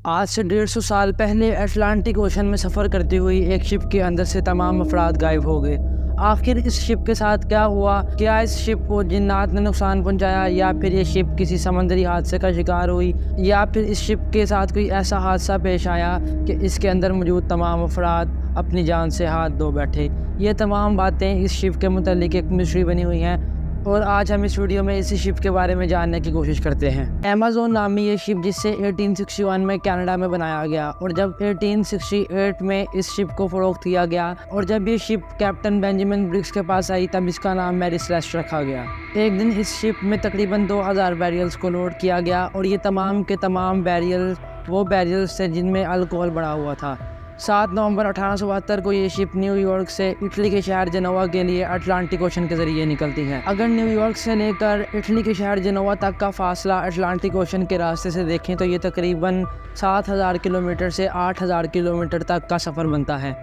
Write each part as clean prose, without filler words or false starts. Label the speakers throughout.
Speaker 1: आज से 150 साल पहले अटलांटिक ओशन में सफ़र करती हुई एक शिप के अंदर से तमाम अफराद गायब हो गए। आखिर इस शिप के साथ क्या हुआ? क्या इस शिप को जिन्नात ने नुकसान पहुंचाया, या फिर ये शिप किसी समंदरी हादसे का शिकार हुई, या फिर इस शिप के साथ कोई ऐसा हादसा पेश आया कि इसके अंदर मौजूद तमाम अफराद अपनी जान से हाथ धो बैठे। ये तमाम बातें इस शिप के मुतालिक एक मिस्ट्री बनी हुई हैं और आज हम इस वीडियो में इसी शिप के बारे में जानने की कोशिश करते हैं। अमेज़न नामी ये शिप जिसे 1861 में कनाडा में बनाया गया और जब 1868 में इस शिप को फ़रोख्त किया गया और जब ये शिप कैप्टन बेंजामिन ब्रिग्स के पास आई तब इसका नाम मैरी सेलेस्ट रखा गया। एक दिन इस शिप में तकरीबन 2000 बैरियल्स को लोड किया गया और ये तमाम के तमाम बैरियल वो बैरियल्स थे जिनमें अल्कोहल भरा हुआ था। 7 नवंबर 1872 को ये शिप न्यूयॉर्क से इटली के शहर जेनोवा के लिए अटलांटिक ओशन के ज़रिए निकलती है। अगर न्यूयॉर्क से लेकर इटली के शहर जेनोवा तक का फासला अटलांटिक ओशन के रास्ते से देखें तो ये तकरीबन 7000 किलोमीटर से 8000 किलोमीटर तक का सफ़र बनता है।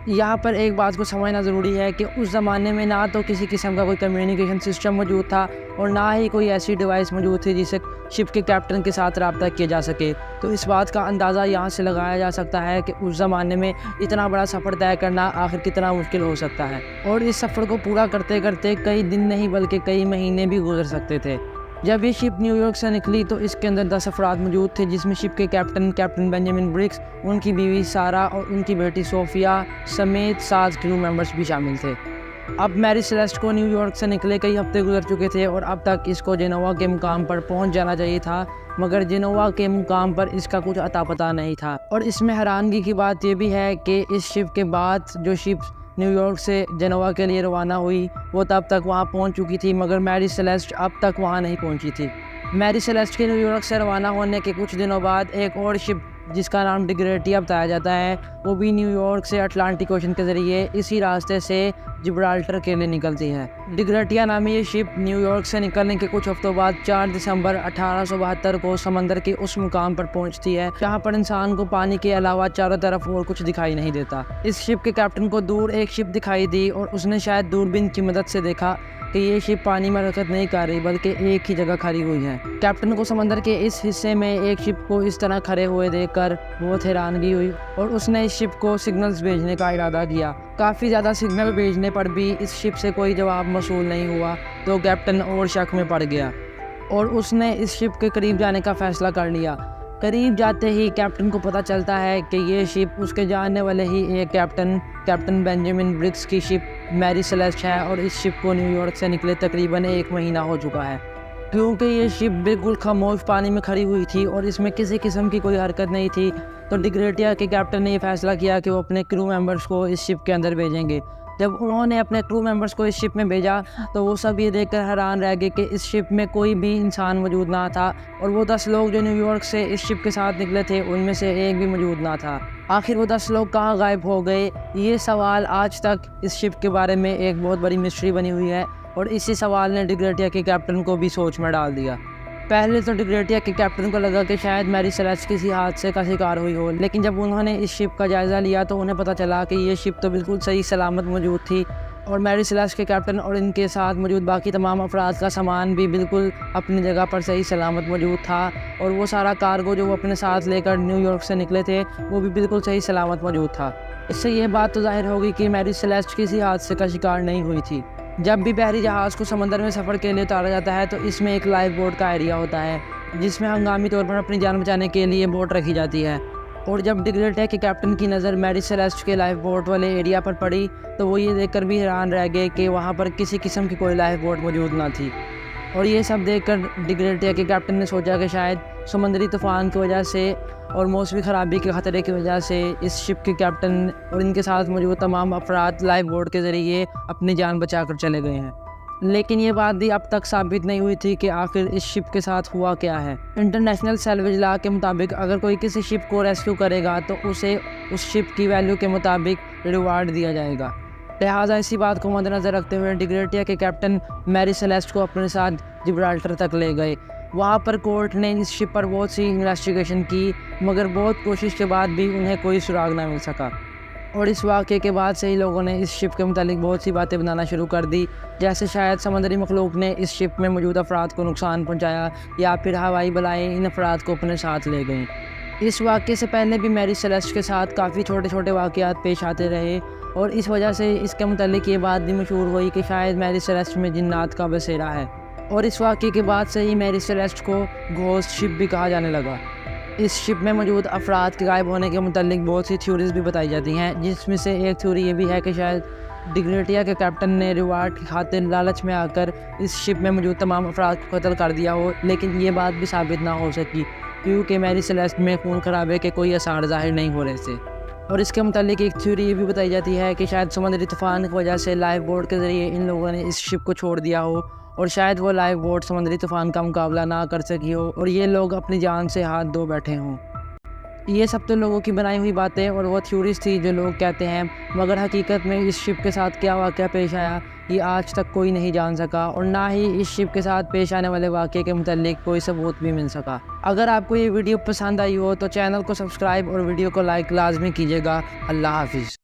Speaker 1: यहाँ पर एक बात को समझना ज़रूरी है कि उस ज़माने में ना तो किसी किस्म का कोई कम्युनिकेशन सिस्टम मौजूद था और ना ही कोई ऐसी डिवाइस मौजूद थी जिससे शिप के कैप्टन के साथ रब्ता किया जा सके। तो इस बात का अंदाज़ा यहाँ से लगाया जा सकता है कि उस ज़माने में इतना बड़ा सफ़र तय करना आखिर कितना मुश्किल हो सकता है और इस सफ़र को पूरा करते करते कई दिन नहीं बल्कि कई महीने भी गुजर सकते थे। जब ये शिप न्यूयॉर्क से निकली तो इसके अंदर 10 अफराद मौजूद थे, जिसमें शिप के कैप्टन बेंजामिन ब्रिग्स, उनकी बीवी सारा और उनकी बेटी सोफिया समेत 7 क्रू मेंबर्स भी शामिल थे। अब मैरी सेलेस्ट को न्यूयॉर्क से निकले कई हफ्ते गुजर चुके थे और अब तक इसको जेनोवा के मुकाम पर पहुंच जाना चाहिए था, मगर जेनोवा के मुकाम पर इसका कुछ अता पता नहीं था। और इसमें हैरानगी की बात यह भी है कि इस शिप के बाद जो शिप न्यूयॉर्क से जेनोवा के लिए रवाना हुई वो तब तक वहां पहुंच चुकी थी, मगर मैरी सेलेस्ट अब तक वहां नहीं पहुंची थी। मैरी सेलेस्ट के न्यूयॉर्क से रवाना होने के कुछ दिनों बाद एक और शिप जिसका नाम डिग्रेटिया बताया जाता है वो भी न्यूयॉर्क से अटलांटिक ओशन के ज़रिए इसी रास्ते से जिब्राल्टर के लिए निकलती है। डिग्रेटिया नामी ये शिप न्यूयॉर्क से निकलने के कुछ हफ्तों बाद 4 दिसंबर 1872 को समंदर के उस मुकाम पर पहुंचती है जहां पर इंसान को पानी के अलावा चारों तरफ और कुछ दिखाई नहीं देता। इस शिप के कैप्टन को दूर एक शिप दिखाई दी और उसने शायद दूरबीन की मदद से देखा कि ये शिप पानी में हरकत नहीं कर रही बल्कि एक ही जगह खड़ी हुई है। कैप्टन को समंदर के इस हिस्से में एक शिप को इस तरह खड़े हुए देखकर बहुत हैरानगी हुई और उसने इस शिप को सिग्नल्स भेजने का इरादा किया। काफ़ी ज़्यादा सिग्नल भेजने पर भी इस शिप से कोई जवाब मौसूल नहीं हुआ तो कैप्टन और शक में पड़ गया और उसने इस शिप के करीब जाने का फ़ैसला कर लिया। करीब जाते ही कैप्टन को पता चलता है कि ये शिप उसके जानने वाले ही एक कैप्टन बेंजामिन ब्रिग्स की शिप मैरी सेलेस्ट है और इस शिप को न्यूयॉर्क से निकले तकरीबन 1 महीना हो चुका है। क्योंकि ये शिप बिल्कुल खामोश पानी में खड़ी हुई थी और इसमें किसी किस्म की कोई हरकत नहीं थी तो डिग्रेटिया के कैप्टन ने यह फैसला किया कि वो अपने क्रू मेंबर्स को इस शिप के अंदर भेजेंगे। जब उन्होंने अपने क्रू मेंबर्स को इस शिप में भेजा तो वो सब ये देखकर हैरान रह गए कि इस शिप में कोई भी इंसान मौजूद ना था और वो 10 लोग जो न्यूयॉर्क से इस शिप के साथ निकले थे उनमें से एक भी मौजूद ना था। आखिर वो 10 लोग कहाँ गायब हो गए? ये सवाल आज तक इस शिप के बारे में एक बहुत बड़ी मिस्ट्री बनी हुई है और इसी सवाल ने डिग्रेटिया के कैप्टन को भी सोच में डाल दिया। पहले तो डिग्रेटिया के कैप्टन को लगा कि शायद मैरी सेलेस्ट किसी हादसे का शिकार हुई हो, लेकिन जब उन्होंने इस शिप का जायज़ा लिया तो उन्हें पता चला कि ये शिप तो बिल्कुल सही सलामत मौजूद थी और मैरी सेलेस्ट के कैप्टन और इनके साथ मौजूद बाकी तमाम अफराद का सामान भी बिल्कुल अपनी जगह पर सही सलामत मौजूद था और वो सारा कार्गो जो वो अपने साथ लेकर न्यूयॉर्क से निकले थे वो भी बिल्कुल सही सलामत मौजूद था। इससे ये बात तो जाहिर होगी कि मैरी सेलेस्ट किसी हादसे का शिकार नहीं हुई थी। जब भी बहरी जहाज़ को समंदर में सफ़र के लिए उतारा जाता है तो इसमें एक लाइफ बोट का एरिया होता है जिसमें हंगामी तौर पर अपनी जान बचाने के लिए बोट रखी जाती है। और जब डिग्रेटिया के कैप्टन की नज़र मैरी सेलेस्ट के लाइफ बोट वाले एरिया पर पड़ी तो वो ये देखकर भी हैरान रह गए कि वहाँ पर किसी किस्म की कोई लाइफ बोट मौजूद ना थी। और ये सब देखकर डिग्रेटिया के कैप्टन ने सोचा कि शायद समुद्री तूफ़ान की वजह से और मौसमी ख़राबी के ख़तरे की वजह से इस शिप के कैप्टन और इनके साथ मौजूद तमाम अफराद लाइफ बोट के ज़रिए अपनी जान बचा कर चले गए हैं। लेकिन ये बात भी अब तक साबित नहीं हुई थी कि आखिर इस शिप के साथ हुआ क्या है। इंटरनेशनल सैल्वेज लॉ के मुताबिक अगर कोई किसी शिप को रेस्क्यू करेगा तो उसे उस शिप की वैल्यू के मुताबिक रिवार्ड दिया जाएगा। लिहाजा इसी बात को मद्देनज़र रखते हुए डिग्रेटिया के कैप्टन मैरी सेलेस्ट को अपने साथ जिब्राल्टर तक ले गए। वहाँ पर कोर्ट ने इस शिप पर बहुत सी इन्वेस्टिगेशन की मगर बहुत कोशिश के बाद भी उन्हें कोई सुराग ना मिल सका और इस वाक़े के बाद से ही लोगों ने इस शिप के मुतालिक बहुत सी बातें बनाना शुरू कर दी, जैसे शायद समंदरी मखलूक ने इस शिप में मौजूद अफराद को नुकसान पहुँचाया या फिर हवाई बलाएँ इन अफराद को अपने साथ ले गईं। इस वाक़ये से पहले भी मैरी सेलेस्ट के साथ काफ़ी छोटे छोटे वाक़यात पेश आते रहे और इस वजह से इसके मुतालिक ये बात भी मशहूर हुई कि शायद मैरी सेलेस्ट में जिन्नात का बसेरा है। और इस वाक़ये के बाद से ही मैरी सेलेस्ट को घोस्ट शिप भी कहा जाने लगा। इस शिप में मौजूद अफराद के गायब होने के मुतालिक बहुत सी थ्योरीज़ भी बताई जाती हैं, जिसमें से एक थ्योरी ये भी है कि शायद डिग्नेटिया के कैप्टन ने रिवार्ड की खातिर लालच में आकर इस शिप में मौजूद तमाम अफराद को कत्ल कर दिया हो, लेकिन ये बात भी साबित ना हो सकी क्योंकि मैरी सेलेस्ट में खून खराबे के कोई आसार ज़ाहिर नहीं हो रहे थे। और इसके मुतालिक एक थ्योरी ये भी बताई जाती है कि शायद समुद्री तूफान की वजह से लाइफ बोट के ज़रिए इन लोगों ने इस शिप को छोड़ दिया हो और शायद वो लाइफ बोट समुद्री तूफान का मुकाबला ना कर सकी हो और ये लोग अपनी जान से हाथ धो बैठे हों। ये सब तो लोगों की बनाई हुई बातें और वो थ्योरीज थी जो लोग कहते हैं, मगर हकीकत में इस शिप के साथ क्या वाक़या पेश आया ये आज तक कोई नहीं जान सका और ना ही इस शिप के साथ पेश आने वाले वाक़ये के मुतालिक कोई सबूत भी मिल सका। अगर आपको ये वीडियो पसंद आई हो तो चैनल को सब्सक्राइब और वीडियो को लाइक लाजमी कीजिएगा। अल्लाह हाफिज़।